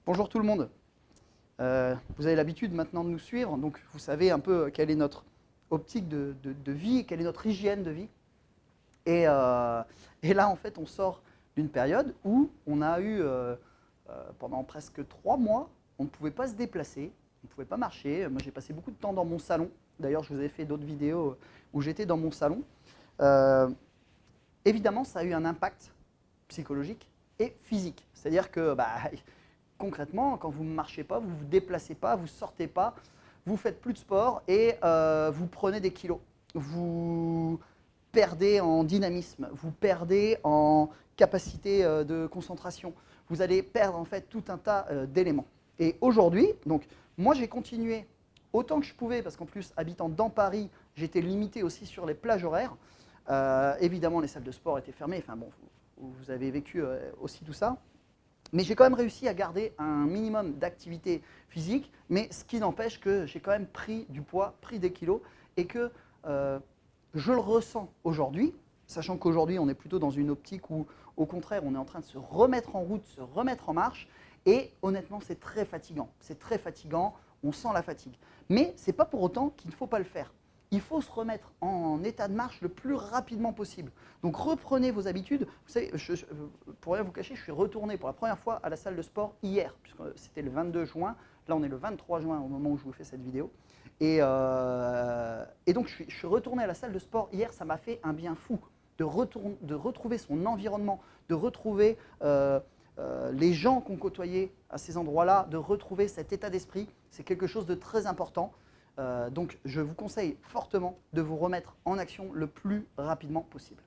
Bonjour tout le monde. Vous avez l'habitude maintenant de nous suivre, donc vous savez un peu quelle est notre optique de vie, quelle est notre hygiène de vie. Et là, en fait, on sort d'une période où on a eu, pendant presque 3 mois, on ne pouvait pas se déplacer, on ne pouvait pas marcher. Moi, j'ai passé beaucoup de temps dans mon salon. D'ailleurs, je vous avais fait d'autres vidéos où j'étais dans mon salon. Euh, Évidemment, ça a eu un impact psychologique et physique. C'est-à-dire que concrètement, quand vous ne marchez pas, vous ne vous déplacez pas, vous ne sortez pas, vous faites plus de sport et vous prenez des kilos. Vous perdez en dynamisme, vous perdez en capacité de concentration. Vous allez perdre en fait tout un tas d'éléments. Et aujourd'hui, donc moi j'ai continué autant que je pouvais, parce qu'en plus, habitant dans Paris, j'étais limité aussi sur les plages horaires. Évidemment, les salles de sport étaient fermées. Enfin bon, vous avez vécu aussi tout ça. Mais j'ai quand même réussi à garder un minimum d'activité physique, mais ce qui n'empêche que j'ai quand même pris du poids, pris des kilos, et que je le ressens aujourd'hui, sachant qu'aujourd'hui on est plutôt dans une optique où, au contraire, on est en train de se remettre en route, se remettre en marche, et honnêtement c'est très fatigant, on sent la fatigue. Mais ce n'est pas pour autant qu'il ne faut pas le faire. Il faut se remettre en état de marche le plus rapidement possible. Donc reprenez vos habitudes. Vous savez, pour rien vous cacher, je suis retourné pour la première fois à la salle de sport hier, puisque c'était le 22 juin. Là, on est le 23 juin au moment où je vous fais cette vidéo. Et donc, je suis retourné à la salle de sport hier. Ça m'a fait un bien fou de retrouver son environnement, de retrouver les gens qu'on côtoyait à ces endroits-là, de retrouver cet état d'esprit. C'est quelque chose de très important. Donc je vous conseille fortement de vous remettre en action le plus rapidement possible.